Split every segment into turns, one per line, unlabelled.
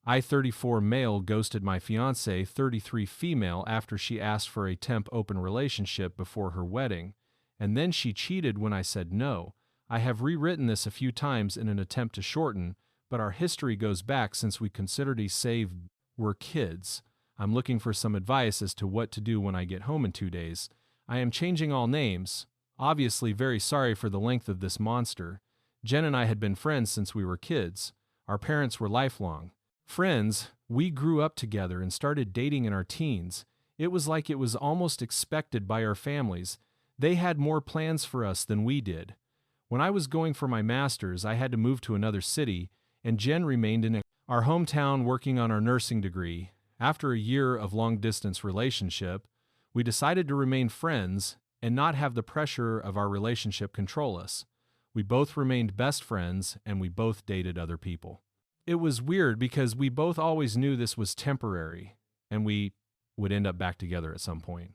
I, 34 male, ghosted my fiancée, 33 female, after she asked for a temp open relationship before her wedding, and then she cheated when I said no. I have rewritten this a few times in an attempt to shorten, but our history goes back since we considered a save were kids. I'm looking for some advice as to what to do when I get home in 2 days. I am changing all names. Obviously very sorry for the length of this monster. Jen and I had been friends since we were kids. Our parents were lifelong friends. We grew up together and started dating in our teens. It was like it was almost expected by our families. They had more plans for us than we did. When I was going for my master's, I had to move to another city, and Jen remained in our hometown working on our nursing degree. After a year of long-distance relationship, we decided to remain friends and not have the pressure of our relationship control us. We both remained best friends, and we both dated other people. It was weird because we both always knew this was temporary, and we would end up back together at some point.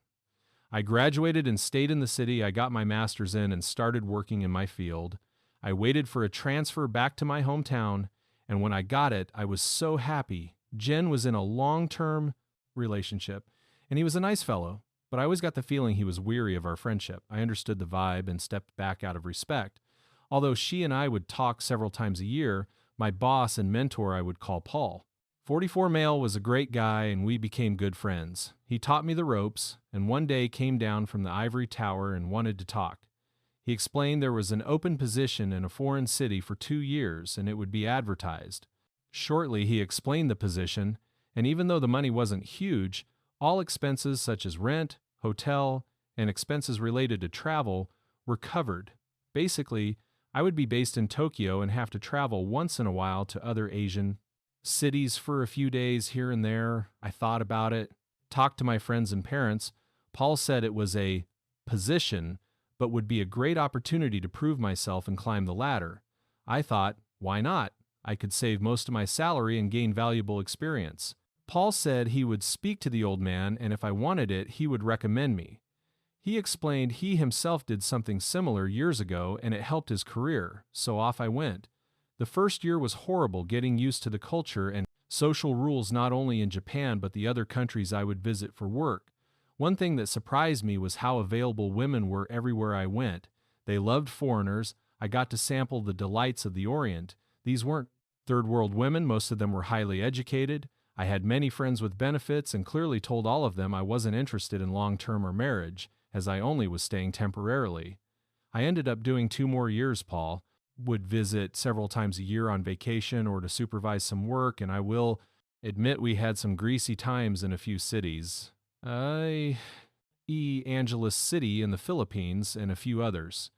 I graduated and stayed in the city I got my master's in and started working in my field. I waited for a transfer back to my hometown, and when I got it, I was so happy. Jen was in a long-term relationship, and he was a nice fellow, but I always got the feeling he was weary of our friendship. I understood the vibe and stepped back out of respect. Although she and I would talk several times a year, my boss and mentor I would call Paul. 44 male was a great guy, and we became good friends. He taught me the ropes, and one day came down from the ivory tower and wanted to talk. He explained there was an open position in a foreign city for 2 years, and it would be advertised. Shortly, he explained the position, and even though the money wasn't huge, all expenses such as rent, hotel, and expenses related to travel were covered. Basically, I would be based in Tokyo and have to travel once in a while to other Asian cities for a few days here and there. I thought about it, talked to my friends and parents. Paul said it was a position, but would be a great opportunity to prove myself and climb the ladder. I thought, why not? I could save most of my salary and gain valuable experience. Paul said he would speak to the old man, and if I wanted it, he would recommend me. He explained he himself did something similar years ago, and it helped his career, so off I went. The first year was horrible, getting used to the culture and social rules not only in Japan but the other countries I would visit for work. One thing that surprised me was how available women were everywhere I went. They loved foreigners. I got to sample the delights of the Orient. These weren't third world women, most of them were highly educated. I had many friends with benefits and clearly told all of them I wasn't interested in long-term or marriage, as I only was staying temporarily. I ended up doing 2 more years, Paul. Would visit several times a year on vacation or to supervise some work, and I will admit we had some greasy times in a few cities. Angeles City in the Philippines and a few others.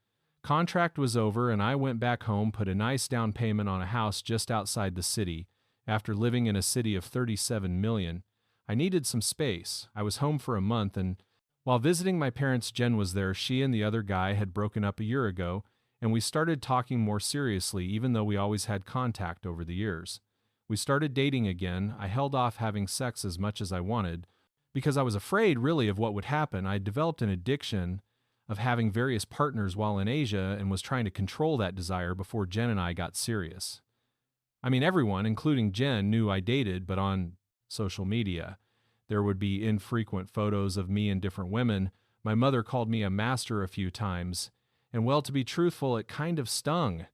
Contract was over and I went back home, put a nice down payment on a house just outside the city. After living in a city of 37 million, I needed some space. I was home for a month, and while visiting my parents, Jen was there. She and the other guy had broken up a year ago, and we started talking more seriously, even though we always had contact over the years. We started dating again. I held off having sex as much as I wanted, because I was afraid really of what would happen. I developed an addiction of having various partners while in Asia and was trying to control that desire before Jen and I got serious. I mean, everyone, including Jen, knew I dated, but on social media, there would be infrequent photos of me and different women. My mother called me a master a few times, and well, to be truthful, it kind of stung.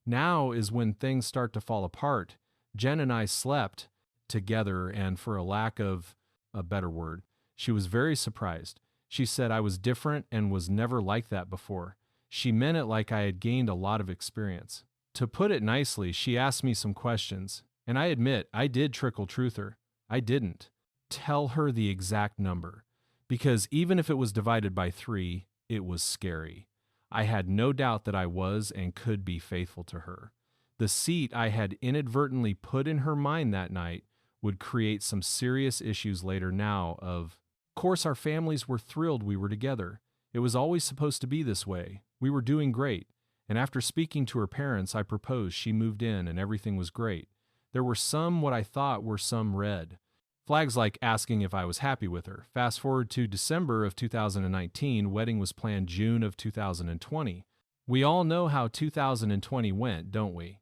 Now is when things start to fall apart. Jen and I slept together, and for a lack of a better word, she was very surprised. She said I was different and was never like that before. She meant it like I had gained a lot of experience. To put it nicely, she asked me some questions, and I admit I did trickle truth her. I didn't tell her the exact number, because even if it was divided by 3, it was scary. I had no doubt that I was and could be faithful to her. The seat I had inadvertently put in her mind that night would create some serious issues later now. Of course, our families were thrilled we were together. It was always supposed to be this way. We were doing great. And after speaking to her parents, I proposed. She moved in and everything was great. There were some what I thought were some red flags, like asking if I was happy with her. Fast forward to December of 2019, wedding was planned June of 2020. We all know how 2020 went, don't we?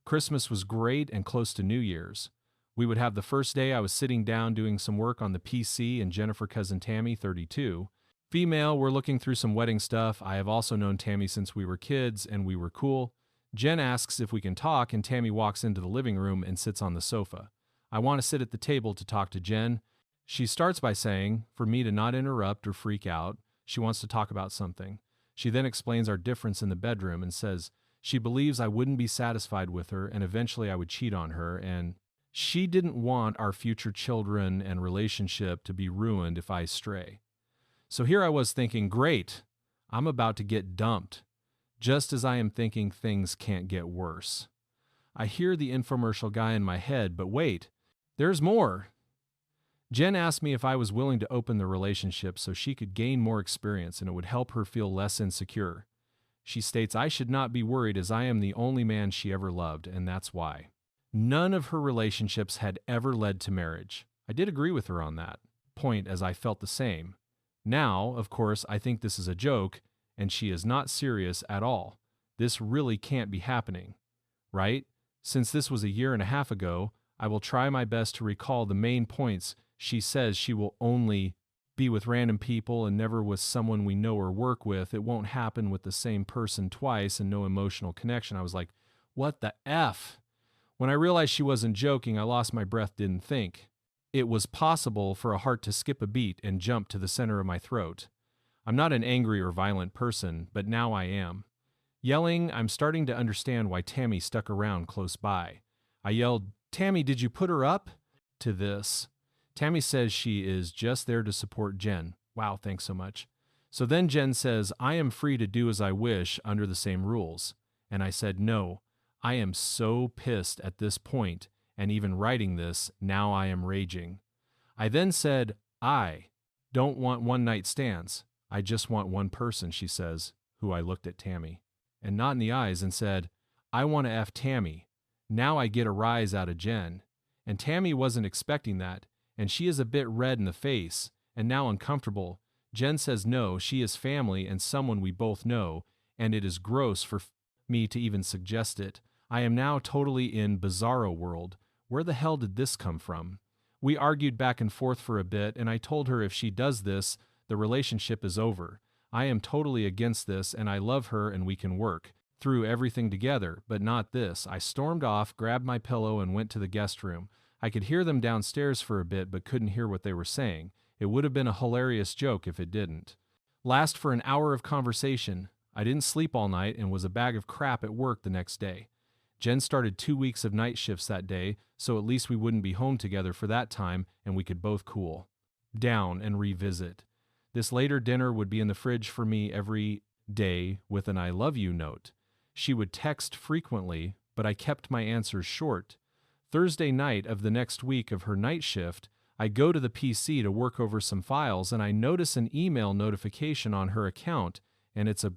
Christmas was great and close to New Year's. We would have the first day I was sitting down doing some work on the PC, and Jennifer cousin Tammy, 32. Female, we're looking through some wedding stuff. I have also known Tammy since we were kids, and we were cool. Jen asks if we can talk, and Tammy walks into the living room and sits on the sofa. I want to sit at the table to talk to Jen. She starts by saying, for me to not interrupt or freak out, she wants to talk about something. She then explains our difference in the bedroom and says she believes I wouldn't be satisfied with her and eventually I would cheat on her, and she didn't want our future children and relationship to be ruined if I stray. So here I was thinking, great, I'm about to get dumped, just as I am thinking things can't get worse. I hear the infomercial guy in my head, but wait, there's more. Jen asked me if I was willing to open the relationship so she could gain more experience and it would help her feel less insecure. She states I should not be worried as I am the only man she ever loved, and that's why. None of her relationships had ever led to marriage. I did agree with her on that point as I felt the same. Now, of course, I think this is a joke and she is not serious at all. This really can't be happening, right? Since this was a year and a half ago, I will try my best to recall the main points. She says she will only be with random people and never with someone we know or work with. It won't happen with the same person twice and no emotional connection. I was like, what the F? When I realized she wasn't joking, I lost my breath, didn't think. It was possible for a heart to skip a beat and jump to the center of my throat. I'm not an angry or violent person, but now I am. Yelling, I'm starting to understand why Tammy stuck around close by. I yelled, Tammy, did you put her up? To this. Tammy says she is just there to support Jen. Wow, thanks so much. So then Jen says, I am free to do as I wish under the same rules. And I said, no, I am so pissed at this point, and even writing this, now I am raging. I then said, I don't want one-night stands. I just want one person, she says, who I looked at Tammy, and not in the eyes, and said, I want to F Tammy. Now I get a rise out of Jen. And Tammy wasn't expecting that, and she is a bit red in the face, and now uncomfortable. Jen says no, she is family and someone we both know, and it is gross for me to even suggest it. I am now totally in bizarro world. Where the hell did this come from? We argued back and forth for a bit, and I told her if she does this, the relationship is over. I am totally against this, and I love her and we can work through everything together, but not this. I stormed off, grabbed my pillow, and went to the guest room. I could hear them downstairs for a bit, but couldn't hear what they were saying. It would have been a hilarious joke if it didn't. Last for an hour of conversation. I didn't sleep all night and was a bag of crap at work the next day. Jen started 2 weeks of night shifts that day, so at least we wouldn't be home together for that time and we could both cool down and revisit. This later dinner would be in the fridge for me every day with an I love you note. She would text frequently, but I kept my answers short. Thursday night of the next week of her night shift, I go to the PC to work over some files and I notice an email notification on her account, and it's a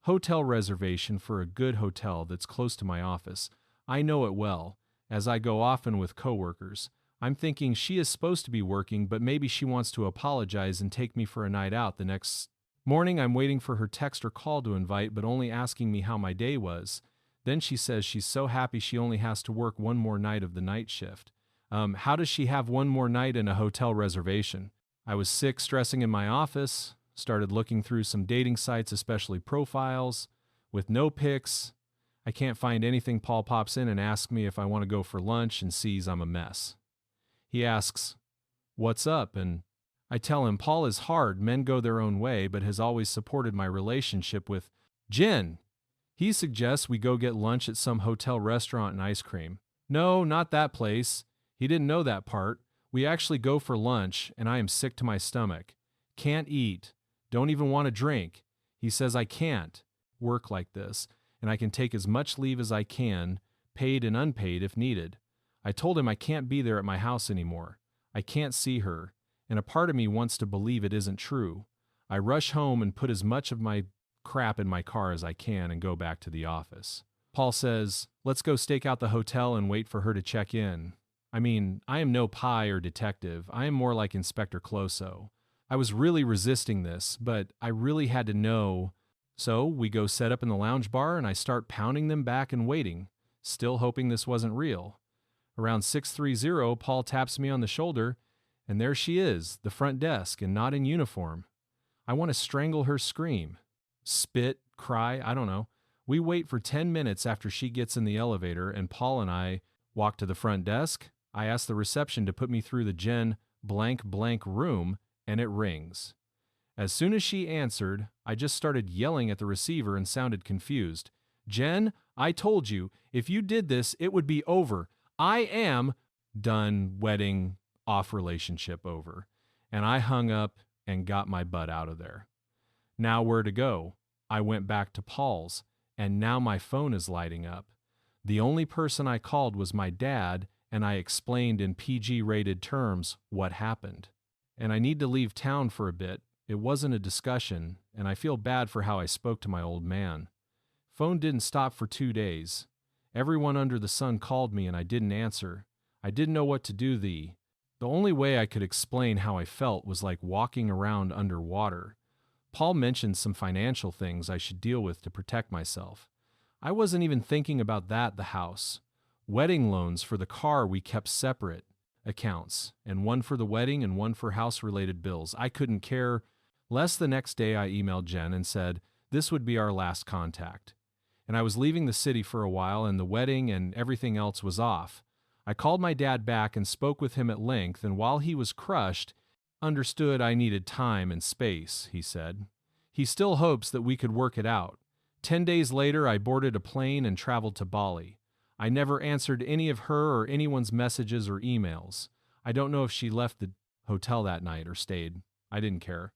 hotel reservation for a good hotel that's close to my office. I know it well, as I go often with coworkers. I'm thinking she is supposed to be working, but maybe she wants to apologize and take me for a night out the next morning. I'm waiting for her text or call to invite, but only asking me how my day was. Then she says she's so happy she only has to work one more night of the night shift. How does she have one more night in a hotel reservation? I was sick, stressing in my office, started looking through some dating sites, especially profiles, with no pics. I can't find anything. Paul pops in and asks me if I want to go for lunch and sees I'm a mess. He asks, what's up? And I tell him Paul is hard, men go their own way, but has always supported my relationship with Jen. He suggests we go get lunch at some hotel restaurant and ice cream. No, not that place. He didn't know that part. We actually go for lunch, and I am sick to my stomach. Can't eat. Don't even want to drink. He says I can't work like this, and I can take as much leave as I can, paid and unpaid if needed. I told him I can't be there at my house anymore. I can't see her, and a part of me wants to believe it isn't true. I rush home and put as much of my crap in my car as I can and go back to the office. Paul says, let's go stake out the hotel and wait for her to check in. I mean, I am no pie or detective. I am more like Inspector Clouseau. I was really resisting this, but I really had to know. So we go set up in the lounge bar and I start pounding them back and waiting, still hoping this wasn't real. Around 6:30, Paul taps me on the shoulder, and there she is, the front desk, and not in uniform. I want to strangle her scream. Spit, cry, I don't know. We wait for 10 minutes after she gets in the elevator, and Paul and I walk to the front desk. I ask the reception to put me through the Jen blank blank room, and it rings. As soon as she answered, I just started yelling at the receiver and sounded confused. Jen, I told you, if you did this, it would be over. I am done, wedding, off relationship over. And I hung up and got my butt out of there. Now where to go? I went back to Paul's, and now my phone is lighting up. The only person I called was my dad, and I explained in PG-rated terms what happened. And I need to leave town for a bit. It wasn't a discussion, and I feel bad for how I spoke to my old man. Phone didn't stop for 2 days. Everyone under the sun called me, and I didn't answer. I didn't know what to do. The only way I could explain how I felt was like walking around underwater. Paul mentioned some financial things I should deal with to protect myself. I wasn't even thinking about that, the house. Wedding loans for the car we kept separate accounts, and one for the wedding and one for house-related bills. I couldn't care less. The next day I emailed Jen and said this would be our last contact. And I was leaving the city for a while, and the wedding and everything else was off. I called my dad back and spoke with him at length, and while he was crushed, understood I needed time and space, he said. He still hopes that we could work it out. 10 days later, I boarded a plane and traveled to Bali. I never answered any of her or anyone's messages or emails. I don't know if she left the hotel that night or stayed. I didn't care.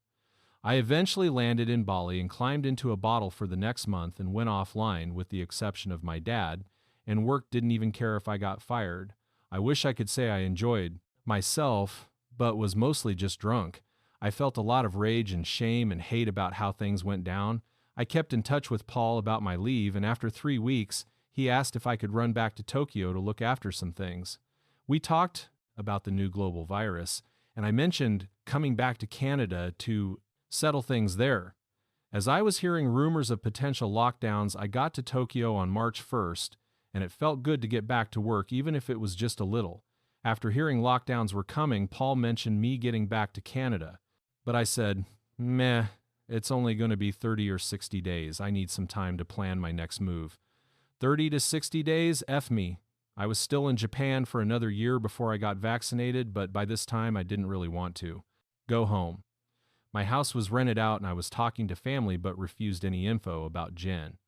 I eventually landed in Bali and climbed into a bottle for the next month and went offline, with the exception of my dad, and work didn't even care if I got fired. I wish I could say I enjoyed myself, but was mostly just drunk. I felt a lot of rage and shame and hate about how things went down. I kept in touch with Paul about my leave, and after 3 weeks, he asked if I could run back to Tokyo to look after some things. We talked about the new global virus, and I mentioned coming back to Canada to settle things there. As I was hearing rumors of potential lockdowns, I got to Tokyo on March 1st, and it felt good to get back to work, even if it was just a little. After hearing lockdowns were coming, Paul mentioned me getting back to Canada. But I said, meh, it's only going to be 30 or 60 days. I need some time to plan my next move. 30 to 60 days? F me. I was still in Japan for another year before I got vaccinated, but by this time I didn't really want to. Go home. My house was rented out, and I was talking to family but refused any info about Jen.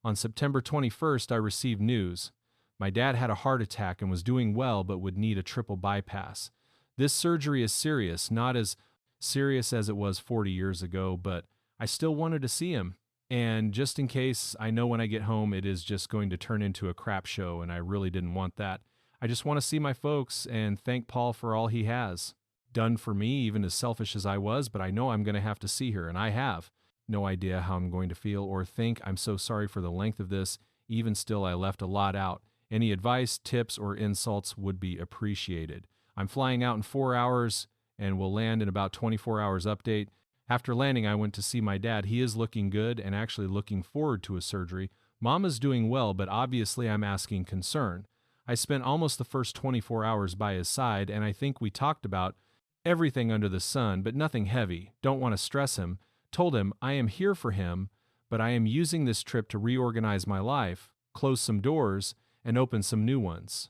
On September 21st, I received news. My dad had a heart attack and was doing well but would need a triple bypass. This surgery is serious, not as serious as it was 40 years ago, but I still wanted to see him. And just in case, I know when I get home it is just going to turn into a crap show, and I really didn't want that. I just want to see my folks and thank Paul for all he has done for me, even as selfish as I was, but I know I'm going to have to see her, and I have. No idea how I'm going to feel or think. I'm so sorry for the length of this. Even still, I left a lot out. Any advice, tips, or insults would be appreciated. I'm flying out in 4 hours and will land in about 24 hours update. After landing, I went to see my dad. He is looking good and actually looking forward to his surgery. Mama's doing well, but obviously I'm asking concern. I spent almost the first 24 hours by his side, and I think we talked about everything under the sun, but nothing heavy. Don't want to stress him. Told him I am here for him, but I am using this trip to reorganize my life, close some doors, and open some new ones.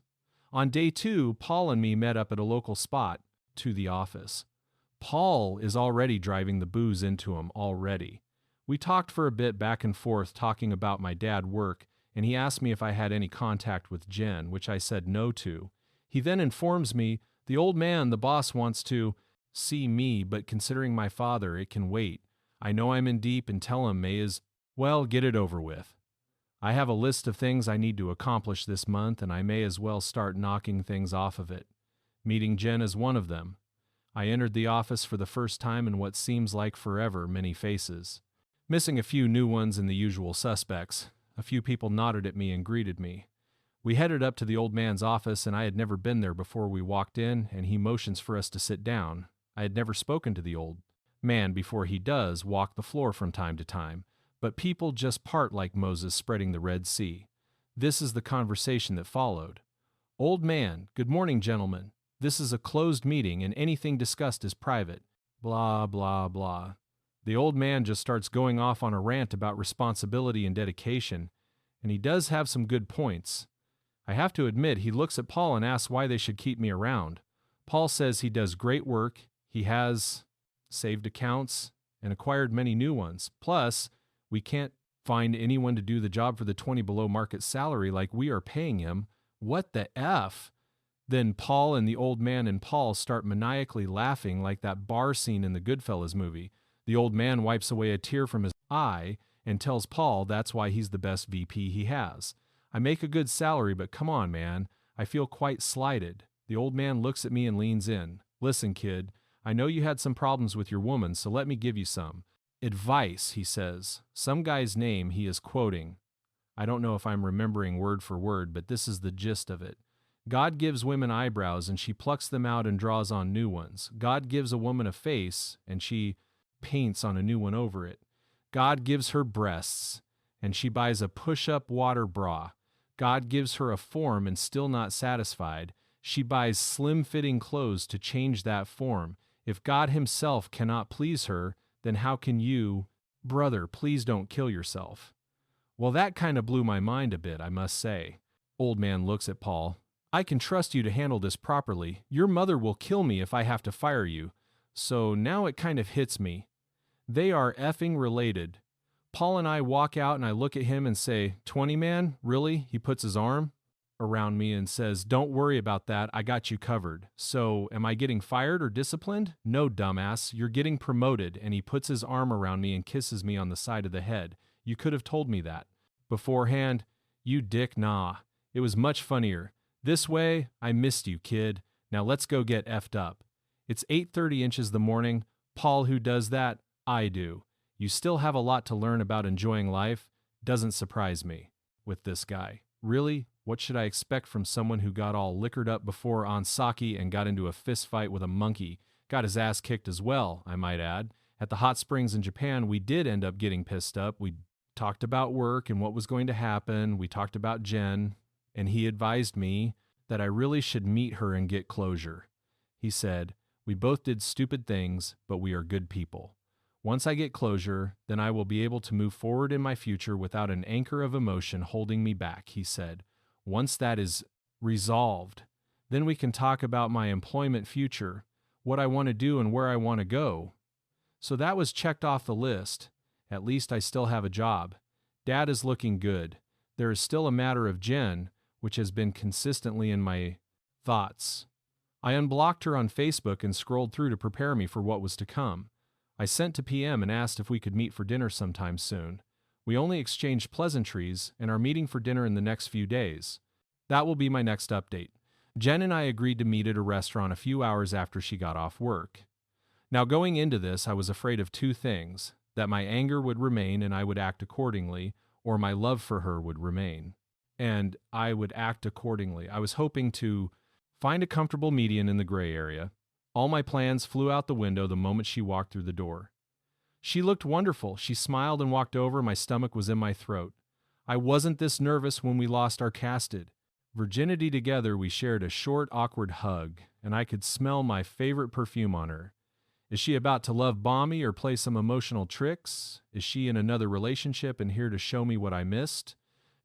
On day 2, Paul and me met up at a local spot to the office. Paul is already driving the booze into him already. We talked for a bit back and forth talking about my dad work, and he asked me if I had any contact with Jen, which I said no to. He then informs me, the old man, the boss, wants to see me, but considering my father, it can wait. I know I'm in deep and tell him may as well get it over with. I have a list of things I need to accomplish this month, and I may as well start knocking things off of it. Meeting Jen is one of them. I entered the office for the first time in what seems like forever, many faces. Missing a few new ones and the usual suspects. A few people nodded at me and greeted me. We headed up to the old man's office, and I had never been there before we walked in, and he motions for us to sit down. I had never spoken to the old man before. He does walk the floor from time to time, but people just part like Moses spreading the Red Sea. This is the conversation that followed. Old man, good morning, gentlemen. This is a closed meeting and anything discussed is private. Blah, blah, blah. The old man just starts going off on a rant about responsibility and dedication, and he does have some good points. I have to admit, he looks at Paul and asks why they should keep me around. Paul says he does great work, he has saved accounts and acquired many new ones. Plus, we can't find anyone to do the job for the 20 below market salary like we are paying him. What the F? Then Paul and the old man and Paul start maniacally laughing like that bar scene in the Goodfellas movie. The old man wipes away a tear from his eye and tells Paul that's why he's the best VP he has. I make a good salary, but come on, man. I feel quite slighted. The old man looks at me and leans in. Listen, kid, I know you had some problems with your woman, so let me give you some advice, he says. Some guy's name he is quoting. I don't know if I'm remembering word for word, but this is the gist of it. God gives women eyebrows, and she plucks them out and draws on new ones. God gives a woman a face, and she paints on a new one over it. God gives her breasts, and she buys a push-up water bra. God gives her a form, and still not satisfied, she buys slim-fitting clothes to change that form. If God himself cannot please her, then how can you? Brother, please don't kill yourself. Well, that kind of blew my mind a bit, I must say. Old man looks at Paul. I can trust you to handle this properly. Your mother will kill me if I have to fire you. So now it kind of hits me. They are effing related. Paul and I walk out and I look at him and say, 20 man, really? He puts his arm around me and says, don't worry about that, I got you covered. So, am I getting fired or disciplined? No, dumbass, you're getting promoted. And he puts his arm around me and kisses me on the side of the head. You could have told me that beforehand. You dick, nah. It was much funnier. This way, I missed you, kid. Now let's go get effed up. It's 8:30 inches the morning. Paul, who does that? I do. You still have a lot to learn about enjoying life. Doesn't surprise me with this guy. Really? What should I expect from someone who got all liquored up before on sake and got into a fist fight with a monkey? Got his ass kicked as well, I might add. At the hot springs in Japan, we did end up getting pissed up. We talked about work and what was going to happen. We talked about Jen, and he advised me that I really should meet her and get closure. He said, we both did stupid things, but we are good people. Once I get closure, then I will be able to move forward in my future without an anchor of emotion holding me back, he said. Once that is resolved, then we can talk about my employment future, what I want to do and where I want to go. So that was checked off the list. At least I still have a job. Dad is looking good. There is still a matter of Jen, which has been consistently in my thoughts. I unblocked her on Facebook and scrolled through to prepare me for what was to come. I sent to PM and asked if we could meet for dinner sometime soon. We only exchanged pleasantries and are meeting for dinner in the next few days. That will be my next update. Jen and I agreed to meet at a restaurant a few hours after she got off work. Now going into this, I was afraid of two things, that my anger would remain and I would act accordingly, or my love for her would remain, and I would act accordingly. I was hoping to find a comfortable median in the gray area. All my plans flew out the window the moment she walked through the door. She looked wonderful. She smiled and walked over. My stomach was in my throat. I wasn't this nervous when we lost our casted. Virginity together, we shared a short, awkward hug, and I could smell my favorite perfume on her. Is she about to love bomb me or play some emotional tricks? Is she in another relationship and here to show me what I missed?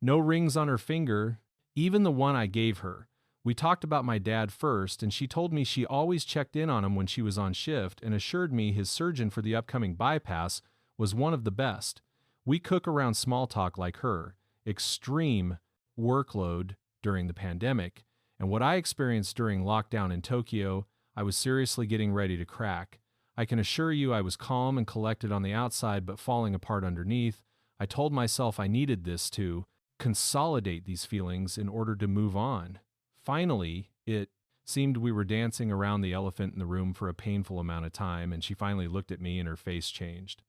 No rings on her finger, even the one I gave her. We talked about my dad first, and she told me she always checked in on him when she was on shift and assured me his surgeon for the upcoming bypass was one of the best. We cook around small talk like her. Extreme workload during the pandemic, and what I experienced during lockdown in Tokyo, I was seriously getting ready to crack. I can assure you I was calm and collected on the outside but falling apart underneath. I told myself I needed this to consolidate these feelings in order to move on. Finally, it seemed we were dancing around the elephant in the room for a painful amount of time, and she finally looked at me and her face changed.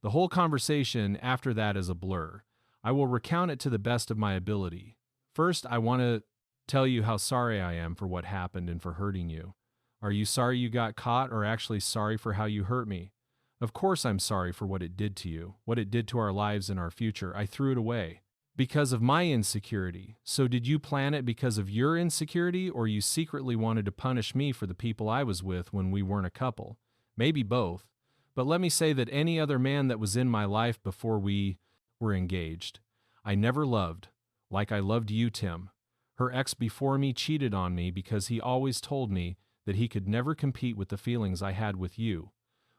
The whole conversation after that is a blur. I will recount it to the best of my ability. First, I want to tell you how sorry I am for what happened and for hurting you. Are you sorry you got caught or actually sorry for how you hurt me? Of course I'm sorry for what it did to you, what it did to our lives and our future. I threw it away. Because of my insecurity. So did you plan it because of your insecurity, or you secretly wanted to punish me for the people I was with when we weren't a couple? Maybe both. But let me say that any other man that was in my life before we were engaged, I never loved, like I loved you, Tim. Her ex before me cheated on me because he always told me that he could never compete with the feelings I had with you.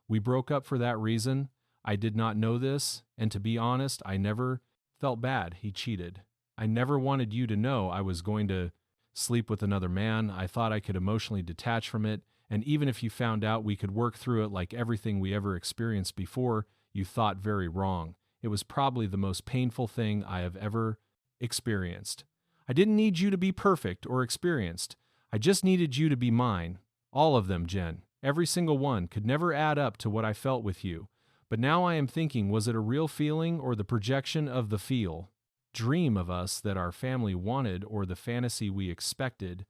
We broke up for that reason. I did not know this, and to be honest, I never felt bad he cheated. I never wanted you to know I was going to sleep with another man. I thought I could emotionally detach from it, and even if you found out we could work through it like everything we ever experienced before, you thought very wrong. It was probably the most painful thing I have ever experienced. I didn't need you to be perfect or experienced. I just needed you to be mine. All of them, Jen. Every single one could never add up to what I felt with you. But now I am thinking, was it a real feeling or the projection of the dream of us that our family wanted or the fantasy we expected?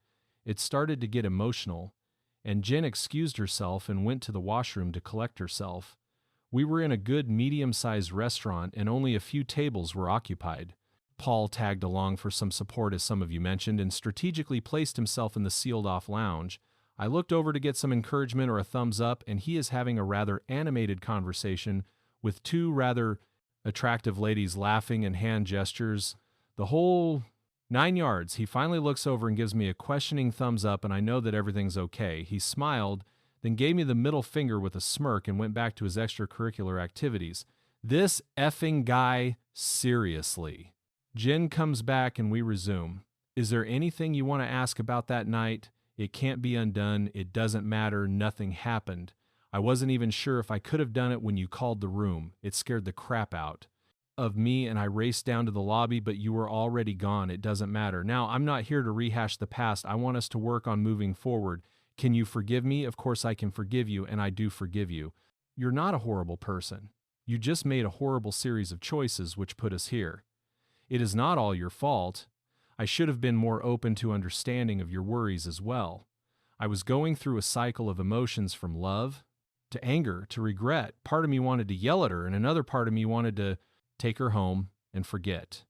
It started to get emotional, and Jen excused herself and went to the washroom to collect herself. We were in a good medium-sized restaurant and only a few tables were occupied. Paul tagged along for some support, as some of you mentioned, and strategically placed himself in the sealed-off lounge. I looked over to get some encouragement or a thumbs up, and he is having a rather animated conversation with two rather attractive ladies laughing and hand gestures. The whole 9 yards. He finally looks over and gives me a questioning thumbs up, and I know that everything's okay. He smiled, then gave me the middle finger with a smirk and went back to his extracurricular activities. This effing guy, seriously. Jen comes back and we resume. Is there anything you want to ask about that night? It can't be undone. It doesn't matter. Nothing happened. I wasn't even sure if I could have done it when you called the room. It scared the crap out of me, and I raced down to the lobby, but you were already gone. It doesn't matter. Now, I'm not here to rehash the past. I want us to work on moving forward. Can you forgive me? Of course I can forgive you, and I do forgive you. You're not a horrible person. You just made a horrible series of choices which put us here. It is not all your fault. I should have been more open to understanding of your worries as well. I was going through a cycle of emotions from love to anger to regret. Part of me wanted to yell at her, and another part of me wanted to take her home and forget.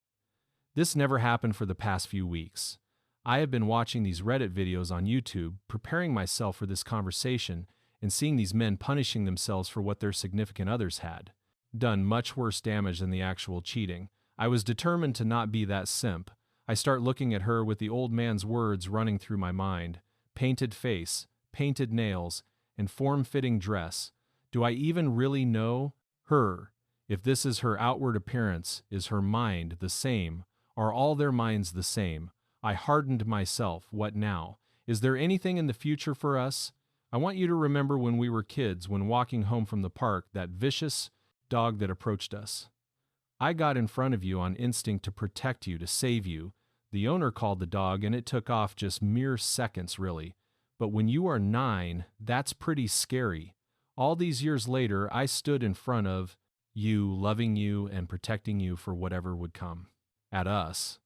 This never happened for the past few weeks. I have been watching these Reddit videos on YouTube, preparing myself for this conversation, and seeing these men punishing themselves for what their significant others had done much worse damage than the actual cheating. I was determined to not be that simp. I start looking at her with the old man's words running through my mind. Painted face, painted nails, and form-fitting dress. Do I even really know her? If this is her outward appearance, is her mind the same? Are all their minds the same? I hardened myself. What now? Is there anything in the future for us? I want you to remember when we were kids, when walking home from the park, that vicious dog that approached us. I got in front of you on instinct to protect you, to save you. The owner called the dog, and it took off just mere seconds, really. But when you are 9, that's pretty scary. All these years later, I stood in front of you, loving you and protecting you for whatever would come at us.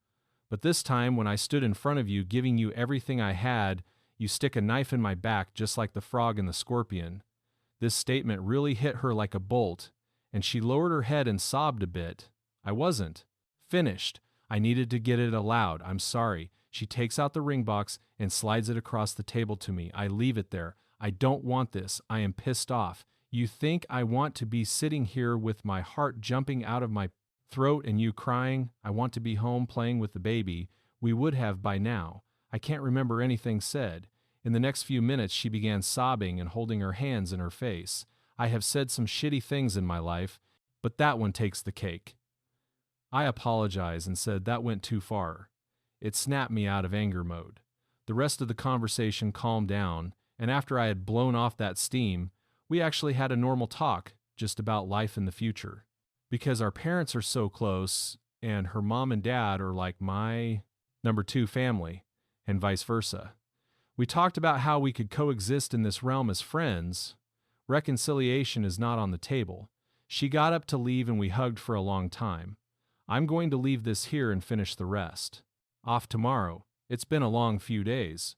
But this time, when I stood in front of you, giving you everything I had, you stick a knife in my back just like the frog and the scorpion. This statement really hit her like a bolt, and she lowered her head and sobbed a bit. I wasn't finished. I needed to get it aloud. I'm sorry. She takes out the ring box and slides it across the table to me. I leave it there. I don't want this. I am pissed off. You think I want to be sitting here with my heart jumping out of my throat and you crying? I want to be home playing with the baby. We would have by now. I can't remember anything said. In the next few minutes, she began sobbing and holding her hands in her face. I have said some shitty things in my life, but that one takes the cake. I apologized and said that went too far. It snapped me out of anger mode. The rest of the conversation calmed down, and after I had blown off that steam, we actually had a normal talk just about life in the future. Because our parents are so close, and her mom and dad are like my number 2 family, and vice versa. We talked about how we could coexist in this realm as friends. Reconciliation is not on the table. She got up to leave and we hugged for a long time. I'm going to leave this here and finish the rest. Off tomorrow. It's been a long few days.